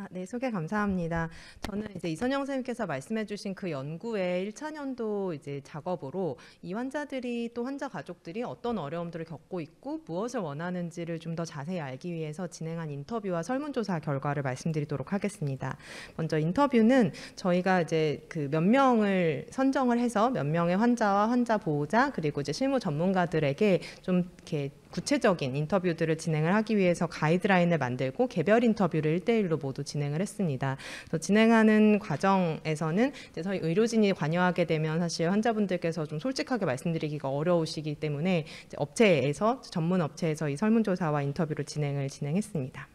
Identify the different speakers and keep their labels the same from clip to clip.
Speaker 1: 네, 소개 감사합니다. 저는 이제 이선영 선생님께서 말씀해주신 그 연구의 1차 년도 이제 작업으로 이 환자들이 또 환자 가족들이 어떤 어려움들을 겪고 있고 무엇을 원하는지를 좀 더 자세히 알기 위해서 진행한 인터뷰와 설문조사 결과를 말씀드리도록 하겠습니다. 먼저 인터뷰는 저희가 이제 그 몇 명을 선정을 해서 몇 명의 환자와 환자 보호자 그리고 이제 실무 전문가들에게 좀 이렇게 구체적인 인터뷰들을 진행을 하기 위해서 가이드라인을 만들고 개별 인터뷰를 1대1로 모두 진행을 했습니다. 진행하는 과정에서는 이제 저희 의료진이 관여하게 되면 사실 환자분들께서 좀 솔직하게 말씀드리기가 어려우시기 때문에 이제 업체에서 전문 업체에서 이 설문조사와 인터뷰를 진행했습니다.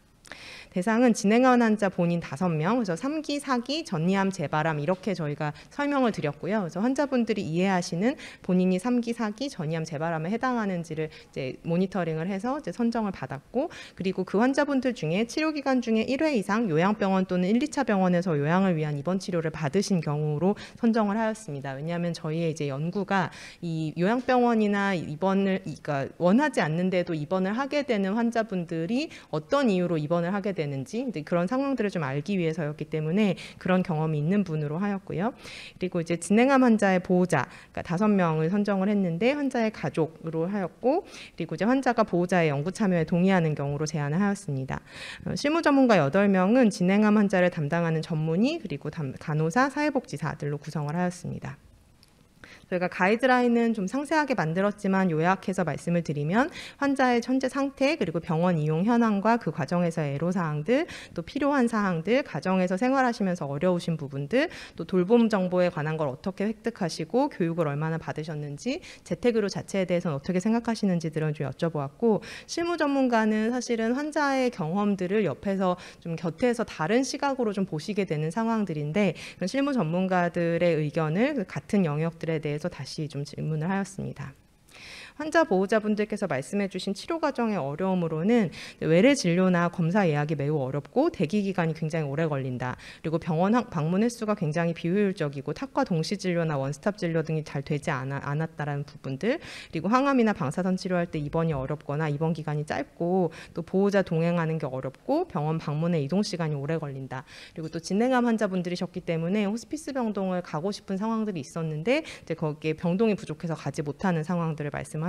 Speaker 1: 대상은 진행한 환자 본인 5명, 그래서 3기, 4기, 전이암, 재발암 이렇게 저희가 설명을 드렸고요. 그래서 환자분들이 이해하시는 본인이 3기, 4기, 전이암, 재발암에 해당하는지를 이제 모니터링을 해서 이제 선정을 받았고, 그리고 그 환자분들 중에 치료 기간 중에 1회 이상 요양병원 또는 1, 2차 병원에서 요양을 위한 입원 치료를 받으신 경우로 선정을 하였습니다. 왜냐하면 저희의 이제 연구가 이 요양병원이나 입원을 그러니까 원하지 않는데도 입원을 하게 되는 환자분들이 어떤 이유로 입원을 하게 되는지 그런 상황들을 좀 알기 위해서였기 때문에 그런 경험이 있는 분으로 하였고요. 그리고 이제 진행암 환자의 보호자, 그러니까 5명을 선정을 했는데 환자의 가족으로 하였고, 그리고 이제 환자가 보호자의 연구 참여에 동의하는 경우로 제안을 하였습니다. 실무 전문가 8명은 진행암 환자를 담당하는 전문의 그리고 간호사, 사회복지사들로 구성을 하였습니다. 저희가 가이드라인은 좀 상세하게 만들었지만 요약해서 말씀을 드리면 환자의 현재 상태 그리고 병원 이용 현황과 그 과정에서의 애로사항들, 또 필요한 사항들, 가정에서 생활하시면서 어려우신 부분들, 또 돌봄 정보에 관한 걸 어떻게 획득하시고 교육을 얼마나 받으셨는지, 재택의료 자체에 대해서는 어떻게 생각하시는지들은 좀 여쭤보았고, 실무 전문가는 사실은 환자의 경험들을 옆에서 좀 곁에서 다른 시각으로 좀 보시게 되는 상황들인데 실무 전문가들의 의견을 같은 영역들에 대해서 다시 좀 질문을 하였습니다. 환자 보호자분들께서 말씀해 주신 치료 과정의 어려움으로는 외래 진료나 검사 예약이 매우 어렵고 대기 기간이 굉장히 오래 걸린다. 그리고 병원 방문 횟수가 굉장히 비효율적이고 탁과 동시 진료나 원스톱 진료 등이 잘 되지 않았다라는 부분들, 그리고 항암이나 방사선 치료할 때 입원이 어렵거나 입원 기간이 짧고 또 보호자 동행하는 게 어렵고 병원 방문의 이동 시간이 오래 걸린다. 그리고 또 진행암 환자분들이셨기 때문에 호스피스 병동을 가고 싶은 상황들이 있었는데 이제 거기에 병동이 부족해서 가지 못하는 상황들을 말씀하셨습니다.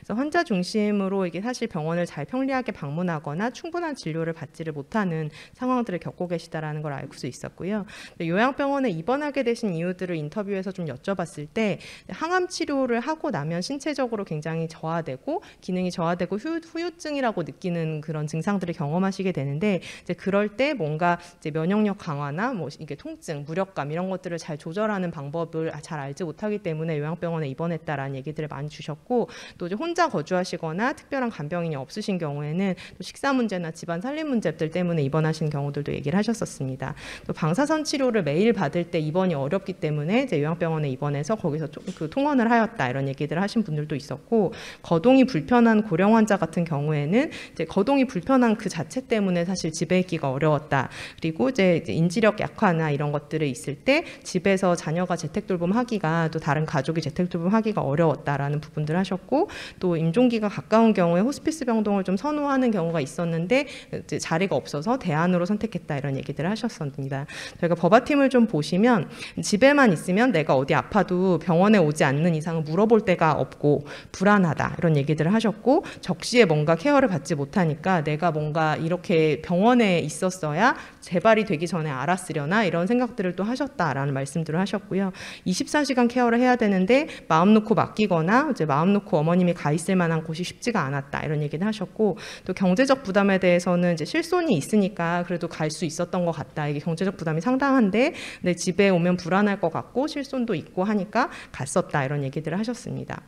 Speaker 1: 그래서 환자 중심으로 이게 사실 병원을 잘 편리하게 방문하거나 충분한 진료를 받지를 못하는 상황들을 겪고 계시다라는 걸 알 수 있었고요. 요양병원에 입원하게 되신 이유들을 인터뷰에서 좀 여쭤봤을 때 항암 치료를 하고 나면 신체적으로 굉장히 저하되고 기능이 저하되고 후유증이라고 느끼는 그런 증상들을 경험하시게 되는데 이제 그럴 때 뭔가 이제 면역력 강화나 뭐 이게 통증, 무력감 이런 것들을 잘 조절하는 방법을 잘 알지 못하기 때문에 요양병원에 입원했다라는 얘기들을 많이 주셨고, 또 이제 혼자 거주하시거나 특별한 간병인이 없으신 경우에는 또 식사 문제나 집안 살림 문제들 때문에 입원하신 경우들도 얘기를 하셨었습니다. 또 방사선 치료를 매일 받을 때 입원이 어렵기 때문에 이제 요양병원에 입원해서 거기서 그 통원을 하였다 이런 얘기들을 하신 분들도 있었고, 거동이 불편한 고령 환자 같은 경우에는 이제 거동이 불편한 그 자체 때문에 사실 집에 있기가 어려웠다. 그리고 이제 인지력 약화나 이런 것들이 있을 때 집에서 자녀가 재택돌봄하기가 또 다른 가족이 재택돌봄하기가 어려웠다라는 부분들 하셨고, 또 임종기가 가까운 경우에 호스피스 병동을 좀 선호하는 경우가 있었는데 이제 자리가 없어서 대안으로 선택했다 이런 얘기들을 하셨습니다. 저희가 버바팀을 좀 보시면 집에만 있으면 내가 어디 아파도 병원에 오지 않는 이상은 물어볼 데가 없고 불안하다 이런 얘기들을 하셨고, 적시에 뭔가 케어를 받지 못하니까 내가 뭔가 이렇게 병원에 있었어야 재발이 되기 전에 알았으려나 이런 생각들을 또 하셨다라는 말씀들을 하셨고요. 24시간 케어를 해야 되는데 마음 놓고 맡기거나 이제 마음 놓고 어머님이 가 있을 만한 곳이 쉽지가 않았다 이런 얘기를 하셨고, 또 경제적 부담에 대해서는 이제 실손이 있으니까 그래도 갈 수 있었던 것 같다. 이게 경제적 부담이 상당한데 근데 집에 오면 불안할 것 같고 실손도 있고 하니까 갔었다 이런 얘기들을 하셨습니다.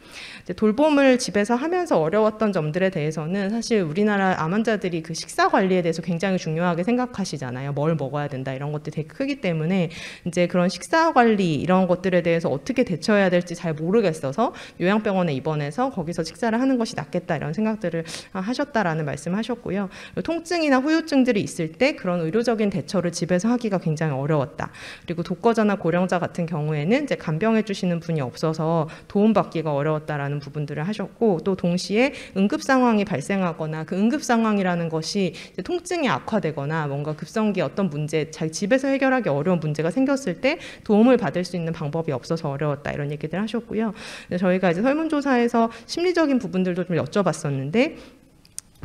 Speaker 1: 이제 돌봄을 집에서 하면서 어려웠던 점들에 대해서는 사실 우리나라 암 환자들이 그 식사 관리에 대해서 굉장히 중요하게 생각하시잖아요. 뭘 먹어야 된다 이런 것들이 되게 크기 때문에 이제 그런 식사 관리 이런 것들에 대해서 어떻게 대처해야 될지 잘 모르겠어서 요양병원에 병원에 입원해서 거기서 식사를 하는 것이 낫겠다 이런 생각들을 하셨다라는 말씀하셨고요. 통증이나 후유증들이 있을 때 그런 의료적인 대처를 집에서 하기가 굉장히 어려웠다. 그리고 독거자나 고령자 같은 경우에는 이제 간병해 주시는 분이 없어서 도움받기가 어려웠다라는 부분들을 하셨고, 또 동시에 응급 상황이 발생하거나 그 응급 상황이라는 것이 이제 통증이 악화되거나 뭔가 급성기 어떤 문제, 자기 집에서 해결하기 어려운 문제가 생겼을 때 도움을 받을 수 있는 방법이 없어서 어려웠다 이런 얘기들 하셨고요. 저희가 이제 설문조사에서 심리적인 부분들도 좀 여쭤봤었는데,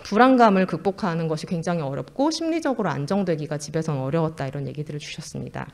Speaker 1: 불안감을 극복하는 것이 굉장히 어렵고 심리적으로 안정되기가 집에서는 어려웠다 이런 얘기들을 주셨습니다.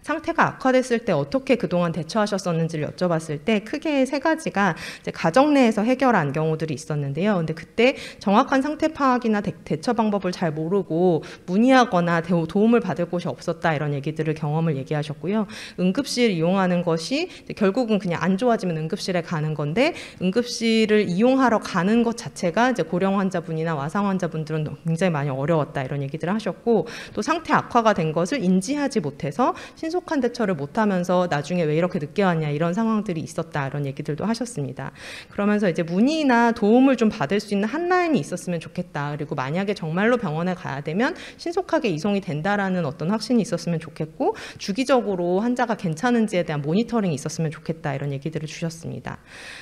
Speaker 1: 상태가 악화됐을 때 어떻게 그동안 대처하셨었는지를 여쭤봤을 때 크게 세 가지가 이제 가정 내에서 해결한 경우들이 있었는데요. 근데 그때 정확한 상태 파악이나 대처 방법을 잘 모르고 문의하거나 도움을 받을 곳이 없었다 이런 얘기들을 경험을 얘기하셨고요. 응급실 이용하는 것이 결국은 그냥 안 좋아지면 응급실에 가는 건데, 응급실을 이용하러 가는 것 자체가 이제 고령 환자분이나 와상 환자분들은 굉장히 많이 어려웠다 이런 얘기들을 하셨고, 또 상태 악화가 된 것을 인지하지 못해서 신속한 대처를 못하면서 나중에 왜 이렇게 늦게 왔냐 이런 상황들이 있었다 이런 얘기들도 하셨습니다. 그러면서 이제 문의나 도움을 좀 받을 수 있는 한라인이 있었으면 좋겠다. 그리고 만약에 정말로 병원에 가야 되면 신속하게 이송이 된다라는 어떤 확신이 있었으면 좋겠고, 주기적으로 환자가 괜찮은지에 대한 모니터링이 있었으면 좋겠다 이런 얘기들을 주셨습니다.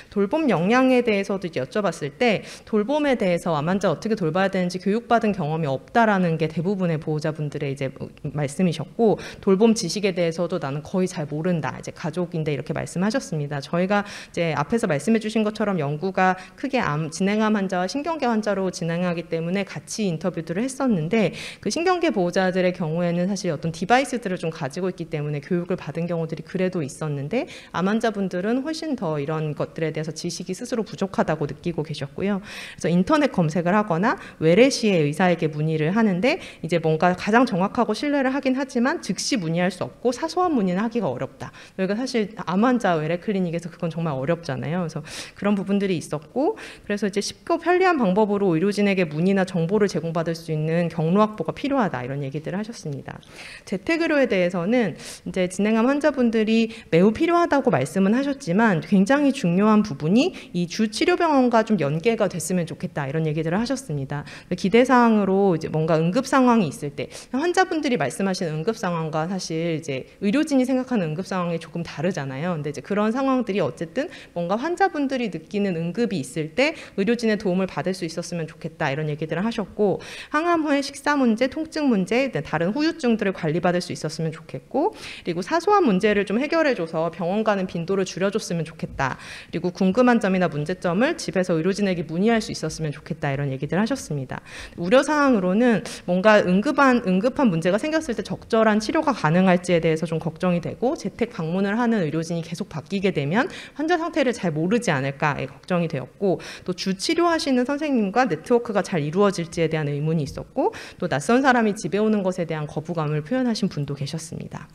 Speaker 1: 돌봄 역량에 대해서도 이제 여쭤봤을 때 돌봄에 대해서 암 환자 어떻게 돌봐야 되는지 교육받은 경험이 없다라는 게 대부분의 보호자분들의 이제 말씀이셨고, 돌봄 지식에 대해서도 나는 거의 잘 모른다. 이제 가족인데 이렇게 말씀하셨습니다. 저희가 이제 앞에서 말씀해 주신 것처럼 연구가 크게 진행암 환자와 신경계 환자로 진행하기 때문에 같이 인터뷰들을 했었는데, 그 신경계 보호자들의 경우에는 사실 어떤 디바이스들을 좀 가지고 있기 때문에 교육을 받은 경우들이 그래도 있었는데, 암 환자분들은 훨씬 더 이런 것들에 대해서 지식이 스스로 부족하다고 느끼고 계셨고요. 그래서 인터넷 검색을 하거나 외래 시에 의사에게 문의를 하는데 이제 뭔가 가장 정확하고 신뢰를 하긴 하지만 즉시 문의할 수 없고 사소한 문의는 하기가 어렵다. 저희가 사실 암 환자 외래 클리닉에서 그건 정말 어렵잖아요. 그래서 그런 부분들이 있었고, 그래서 이제 쉽고 편리한 방법으로 의료진에게 문의나 정보를 제공받을 수 있는 경로 확보가 필요하다 이런 얘기들을 하셨습니다. 재택의료에 대해서는 이제 진행암 환자분들이 매우 필요하다고 말씀은 하셨지만 굉장히 중요한 부분이 이 주 치료병원과 좀 연계가 됐으면 좋겠다 이런 얘기들을 하셨습니다. 기대사항으로 이제 뭔가 응급 상황이 있을 때 환자분들이 말씀하시는 응급 상황과 사실 이제 의료진이 생각하는 응급 상황이 조금 다르잖아요. 근데 이제 그런 상황들이 어쨌든 뭔가 환자분들이 느끼는 응급이 있을 때 의료진의 도움을 받을 수 있었으면 좋겠다 이런 얘기들을 하셨고, 항암 후에 식사 문제, 통증 문제, 다른 후유증들을 관리받을 수 있었으면 좋겠고, 그리고 사소한 문제를 좀 해결해줘서 병원 가는 빈도를 줄여줬으면 좋겠다. 그리고 궁금한 점이나 문제점을 집에서 의료진에게 문의할 수 있었으면 좋겠다 이런 얘기들 하셨습니다. 우려사항으로는 뭔가 응급한 문제가 생겼을 때 적절한 치료가 가능할지에 대해서 좀 걱정이 되고, 재택 방문을 하는 의료진이 계속 바뀌게 되면 환자 상태를 잘 모르지 않을까에 걱정이 되었고, 또 주 치료하시는 선생님과 네트워크가 잘 이루어질지에 대한 의문이 있었고, 또 낯선 사람이 집에 오는 것에 대한 거부감을 표현하신 분도 계셨습니다.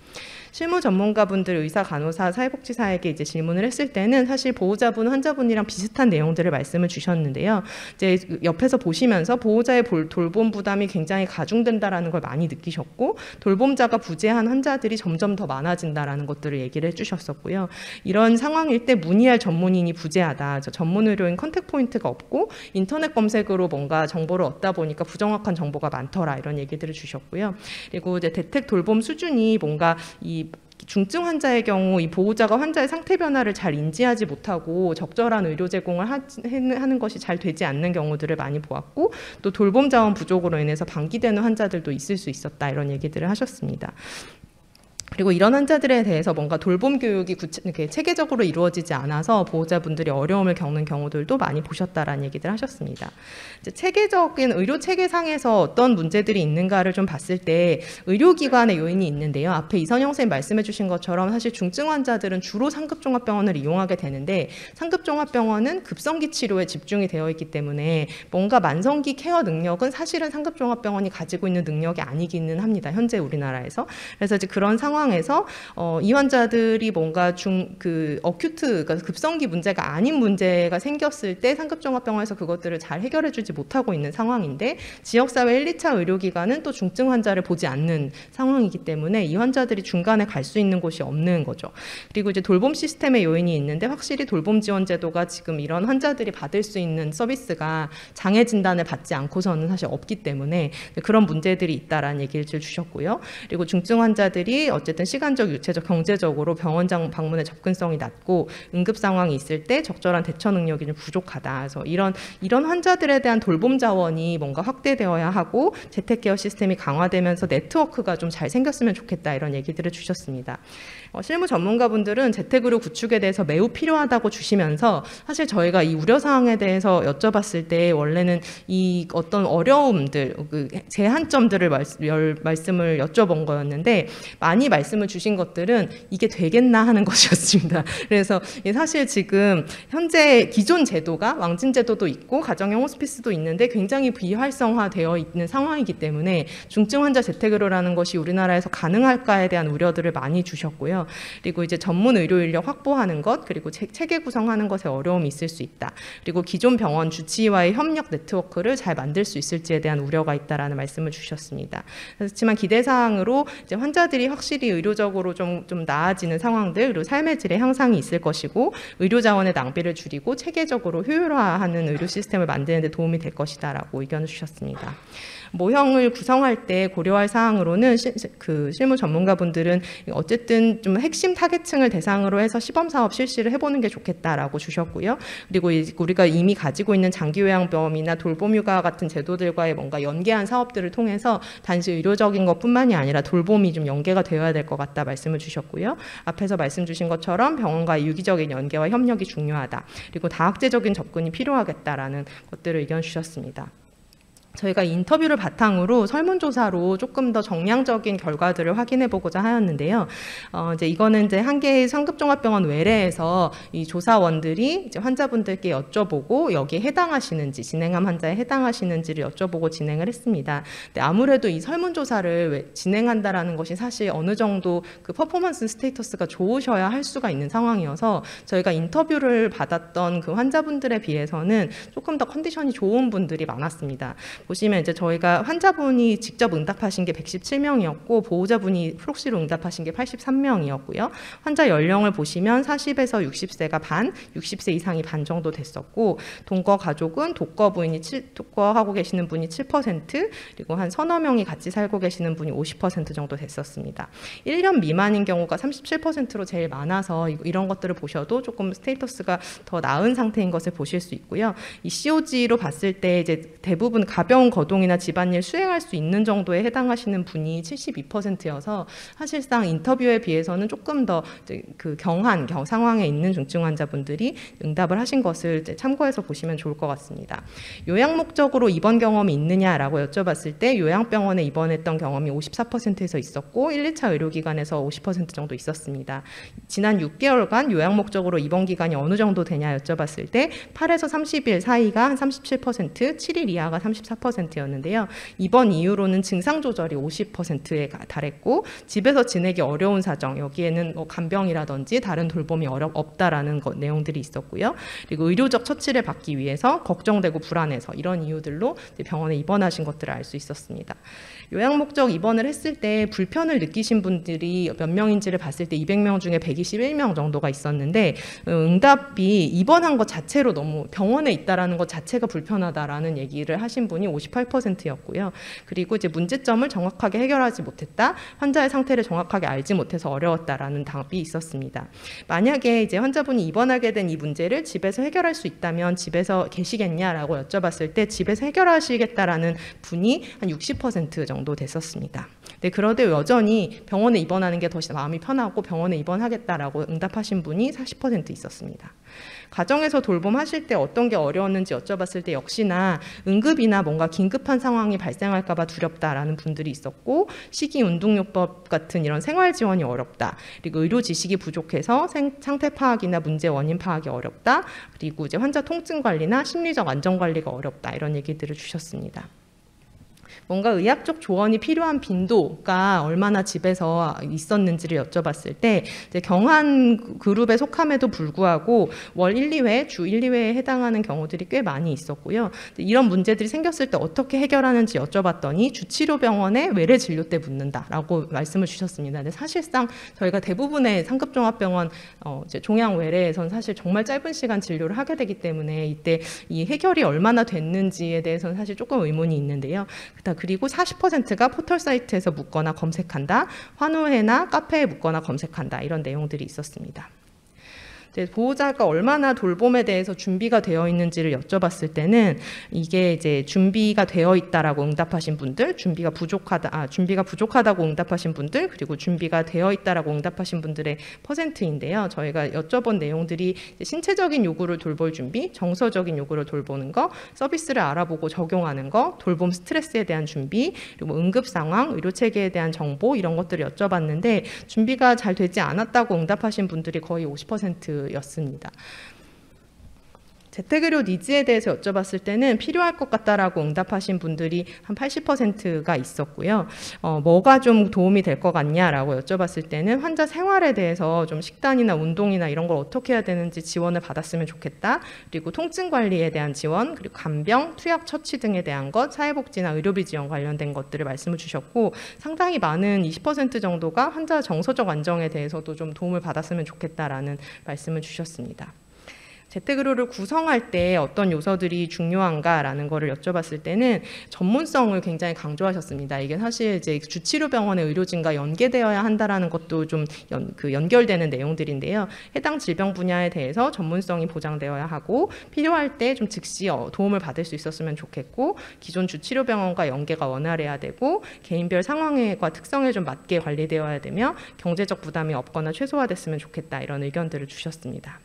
Speaker 1: 실무 전문가분들, 의사, 간호사, 사회복지사에게 이제 질문을 했을 때는 사실 보호자분, 환자분이랑 비슷한 내용들을 말씀을 주셨는데요. 이제 옆에서 보시면서 보호자의 돌봄 부담이 굉장히 가중된다라는 걸 많이 느끼셨고, 돌봄자가 부재한 환자들이 점점 더 많아진다라는 것들을 얘기를 해주셨었고요. 이런 상황일 때 문의할 전문인이 부재하다. 전문 의료인 컨택 포인트가 없고 인터넷 검색으로 뭔가 정보를 얻다 보니까 부정확한 정보가 많더라 이런 얘기들을 주셨고요. 그리고 이제 대택 돌봄 수준이 뭔가 이 중증 환자의 경우 이 보호자가 환자의 상태 변화를 잘 인지하지 못하고 적절한 의료 제공을 하는 것이 잘 되지 않는 경우들을 많이 보았고, 또 돌봄 자원 부족으로 인해서 방기되는 환자들도 있을 수 있었다 이런 얘기들을 하셨습니다. 그리고 이런 환자들에 대해서 뭔가 돌봄 교육이 이렇게 체계적으로 이루어지지 않아서 보호자분들이 어려움을 겪는 경우들도 많이 보셨다라는 얘기들 하셨습니다. 이제 체계적인 의료 체계상에서 어떤 문제들이 있는가를 좀 봤을 때 의료기관의 요인이 있는데요. 앞에 이선영 선생님 말씀해 주신 것처럼 사실 중증 환자들은 주로 상급종합병원을 이용하게 되는데, 상급종합병원은 급성기 치료에 집중이 되어 있기 때문에 뭔가 만성기 케어 능력은 사실은 상급종합병원이 가지고 있는 능력이 아니기는 합니다. 현재 우리나라에서. 그래서 이제 그런 상황 상황에서 이 환자들이 뭔가 어큐트, 그러니까 급성기 문제가 아닌 문제가 생겼을 때 상급종합병원에서 그것들을 잘 해결해주지 못하고 있는 상황인데 지역사회 1, 2차 의료기관은 또 중증 환자를 보지 않는 상황이기 때문에 이 환자들이 중간에 갈 수 있는 곳이 없는 거죠. 그리고 이제 돌봄 시스템의 요인이 있는데 확실히 돌봄 지원 제도가 지금 이런 환자들이 받을 수 있는 서비스가 장애 진단을 받지 않고서는 사실 없기 때문에 그런 문제들이 있다라는 얘기를 주셨고요. 그리고 중증 환자들이 어쨌든 시간적, 유체적, 경제적으로 병원 방문의 접근성이 낮고 응급 상황이 있을 때 적절한 대처 능력이 좀 부족하다. 그래서 이런 환자들에 대한 돌봄 자원이 뭔가 확대되어야 하고 재택케어 시스템이 강화되면서 네트워크가 좀 잘 생겼으면 좋겠다 이런 얘기들을 주셨습니다. 실무 전문가분들은 재택의료 구축에 대해서 매우 필요하다고 주시면서 사실 저희가 이 우려사항에 대해서 여쭤봤을 때 원래는 이 어떤 어려움들, 제한점들을 말씀을 여쭤본 거였는데 많이 말씀을 주신 것들은 이게 되겠나 하는 것이었습니다. 그래서 사실 지금 현재 기존 제도가 왕진제도도 있고 가정형 호스피스도 있는데 굉장히 비활성화되어 있는 상황이기 때문에 중증 환자 재택의료라는 것이 우리나라에서 가능할까에 대한 우려들을 많이 주셨고요. 그리고 이제 전문 의료 인력 확보하는 것, 그리고 체계 구성하는 것에 어려움이 있을 수 있다. 그리고 기존 병원 주치의와의 협력 네트워크를 잘 만들 수 있을지에 대한 우려가 있다라는 말씀을 주셨습니다. 그렇지만 기대사항으로 이제 환자들이 확실히 의료적으로 좀 나아지는 상황들, 그리고 삶의 질의 향상이 있을 것이고 의료 자원의 낭비를 줄이고 체계적으로 효율화하는 의료 시스템을 만드는 데 도움이 될 것이다라고 의견을 주셨습니다. 모형을 구성할 때 고려할 사항으로는 실무 전문가분들은 어쨌든 좀 핵심 타겟층을 대상으로 해서 시범사업 실시를 해보는 게 좋겠다라고 주셨고요. 그리고 우리가 이미 가지고 있는 장기요양병이나 돌봄휴가 같은 제도들과의 뭔가 연계한 사업들을 통해서 단지 의료적인 것뿐만이 아니라 돌봄이 좀 연계가 되어야 될 것 같다 말씀을 주셨고요. 앞에서 말씀 주신 것처럼 병원과의 유기적인 연계와 협력이 중요하다. 그리고 다학제적인 접근이 필요하겠다라는 것들을 의견 주셨습니다. 저희가 인터뷰를 바탕으로 설문조사로 조금 더 정량적인 결과들을 확인해 보고자 하였는데요. 이제 이거는 이제 한 개의 상급종합병원 외래에서 이 조사원들이 이제 환자분들께 여쭤보고 여기에 해당하시는지, 진행한 환자에 해당하시는지를 여쭤보고 진행을 했습니다. 근데 아무래도 이 설문조사를 진행한다라는 것이 사실 어느 정도 그 퍼포먼스 스테이터스가 좋으셔야 할 수가 있는 상황이어서 저희가 인터뷰를 받았던 그 환자분들에 비해서는 조금 더 컨디션이 좋은 분들이 많았습니다. 보시면 이제 저희가 환자분이 직접 응답하신 게 117명이었고 보호자분이 프록시로 응답하신 게 83명이었고요. 환자 연령을 보시면 40에서 60세가 반, 60세 이상이 반 정도 됐었고 동거 가족은 독거하고 계시는 분이 7%, 그리고 한 서너 명이 같이 살고 계시는 분이 50% 정도 됐었습니다. 1년 미만인 경우가 37%로 제일 많아서 이런 것들을 보셔도 조금 스테이터스가 더 나은 상태인 것을 보실 수 있고요. 이 COG로 봤을 때 이제 대부분 가벼운 거동이나 집안일 수행할 수 있는 정도에 해당하시는 분이 72%여서 사실상 인터뷰에 비해서는 조금 더 그 경한 상황에 있는 중증 환자분들이 응답을 하신 것을 참고해서 보시면 좋을 것 같습니다. 요양 목적으로 입원 경험이 있느냐라고 여쭤봤을 때 요양병원에 입원했던 경험이 54%에서 있었고 1, 2차 의료기관에서 50% 정도 있었습니다. 지난 6개월간 요양 목적으로 입원 기간이 어느 정도 되냐 여쭤봤을 때 8에서 30일 사이가 한 37%, 7일 이하가 34%였는데요. 입원 이후로는 증상 조절이 50%에 달했고 집에서 지내기 어려운 사정, 여기에는 간병이라든지 다른 돌봄이 없다라는 내용들이 있었고요. 그리고 의료적 처치를 받기 위해서 걱정되고 불안해서 이런 이유들로 병원에 입원하신 것들을 알 수 있었습니다. 요양 목적 입원을 했을 때 불편을 느끼신 분들이 몇 명인지를 봤을 때 200명 중에 121명 정도가 있었는데 응답이 입원한 것 자체로 너무 병원에 있다라는 것 자체가 불편하다라는 얘기를 하신 분이 58%였고요. 그리고 이제 문제점을 정확하게 해결하지 못했다, 환자의 상태를 정확하게 알지 못해서 어려웠다라는 답이 있었습니다. 만약에 이제 환자분이 입원하게 된 이 문제를 집에서 해결할 수 있다면 집에서 계시겠냐라고 여쭤봤을 때 집에서 해결하시겠다라는 분이 한 60% 정도 됐었습니다. 네, 그런데 여전히 병원에 입원하는 게 더 마음이 편하고 병원에 입원하겠다라고 응답하신 분이 40% 있었습니다. 가정에서 돌봄하실 때 어떤 게 어려웠는지 여쭤봤을 때 역시나 응급이나 뭔가 긴급한 상황이 발생할까 봐 두렵다라는 분들이 있었고 식이운동요법 같은 이런 생활 지원이 어렵다. 그리고 의료 지식이 부족해서 상태 파악이나 문제 원인 파악이 어렵다. 그리고 이제 환자 통증 관리나 심리적 안정 관리가 어렵다. 이런 얘기들을 주셨습니다. 뭔가 의학적 조언이 필요한 빈도가 얼마나 집에서 있었는지를 여쭤봤을 때 이제 경한 그룹에 속함에도 불구하고 월 1, 2회, 주 1, 2회에 해당하는 경우들이 꽤 많이 있었고요. 이런 문제들이 생겼을 때 어떻게 해결하는지 여쭤봤더니 주치료병원에 외래 진료 때 묻는다라고 말씀을 주셨습니다. 근데 사실상 저희가 대부분의 상급종합병원 이제 종양 외래에선 사실 정말 짧은 시간 진료를 하게 되기 때문에 이때 이 해결이 얼마나 됐는지에 대해서는 사실 조금 의문이 있는데요. 그리고 40%가 포털 사이트에서 묻거나 검색한다, 환우회나 카페에 묻거나 검색한다, 이런 내용들이 있었습니다. 보호자가 얼마나 돌봄에 대해서 준비가 되어 있는지를 여쭤봤을 때는 이게 이제 준비가 되어 있다라고 응답하신 분들, 준비가 부족하다고 응답하신 분들, 그리고 준비가 되어 있다라고 응답하신 분들의 퍼센트인데요. 저희가 여쭤본 내용들이 신체적인 요구를 돌볼 준비, 정서적인 요구를 돌보는 거, 서비스를 알아보고 적용하는 거, 돌봄 스트레스에 대한 준비, 그리고 응급 상황, 의료 체계에 대한 정보, 이런 것들을 여쭤봤는데 준비가 잘 되지 않았다고 응답하신 분들이 거의 50% 였습니다. 재택의료 니즈에 대해서 여쭤봤을 때는 필요할 것 같다라고 응답하신 분들이 한 80%가 있었고요. 뭐가 좀 도움이 될 것 같냐라고 여쭤봤을 때는 환자 생활에 대해서 좀 식단이나 운동이나 이런 걸 어떻게 해야 되는지 지원을 받았으면 좋겠다. 그리고 통증 관리에 대한 지원, 그리고 간병, 투약 처치 등에 대한 것, 사회복지나 의료비 지원 관련된 것들을 말씀을 주셨고 상당히 많은 20% 정도가 환자 정서적 안정에 대해서도 좀 도움을 받았으면 좋겠다라는 말씀을 주셨습니다. 재택의료를 구성할 때 어떤 요소들이 중요한가라는 거를 여쭤봤을 때는 전문성을 굉장히 강조하셨습니다. 이게 사실 이제 주치료병원의 의료진과 연계되어야 한다라는 것도 좀 연결되는 내용들인데요. 해당 질병 분야에 대해서 전문성이 보장되어야 하고 필요할 때 좀 즉시 도움을 받을 수 있었으면 좋겠고 기존 주치료병원과 연계가 원활해야 되고 개인별 상황과 특성에 좀 맞게 관리되어야 되며 경제적 부담이 없거나 최소화됐으면 좋겠다, 이런 의견들을 주셨습니다.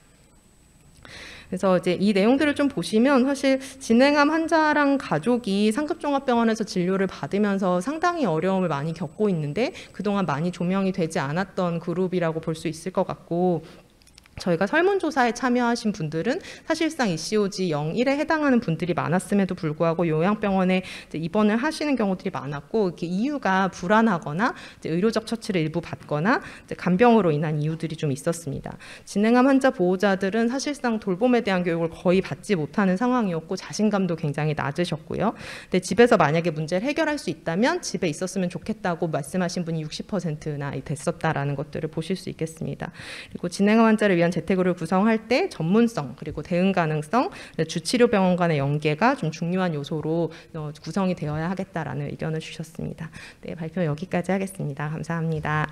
Speaker 1: 그래서 이제 이 내용들을 좀 보시면 사실 진행암 환자랑 가족이 상급종합병원에서 진료를 받으면서 상당히 어려움을 많이 겪고 있는데 그동안 많이 조명이 되지 않았던 그룹이라고 볼 수 있을 것 같고, 저희가 설문조사에 참여하신 분들은 사실상 ECOG 0.1에 해당하는 분들이 많았음에도 불구하고 요양병원에 입원을 하시는 경우들이 많았고, 이유가 불안하거나 의료적 처치를 일부 받거나 간병으로 인한 이유들이 좀 있었습니다. 진행암 환자 보호자들은 사실상 돌봄에 대한 교육을 거의 받지 못하는 상황이었고 자신감도 굉장히 낮으셨고요. 근데 집에서 만약에 문제를 해결할 수 있다면 집에 있었으면 좋겠다고 말씀하신 분이 60%나 됐었다라는 것들을 보실 수 있겠습니다. 그리고 진행암 환자를 위한 재택의료를 구성할 때 전문성, 그리고 대응 가능성, 주치료병원 간의 연계가 좀 중요한 요소로 구성이 되어야 하겠다라는 의견을 주셨습니다. 네, 발표 여기까지 하겠습니다. 감사합니다.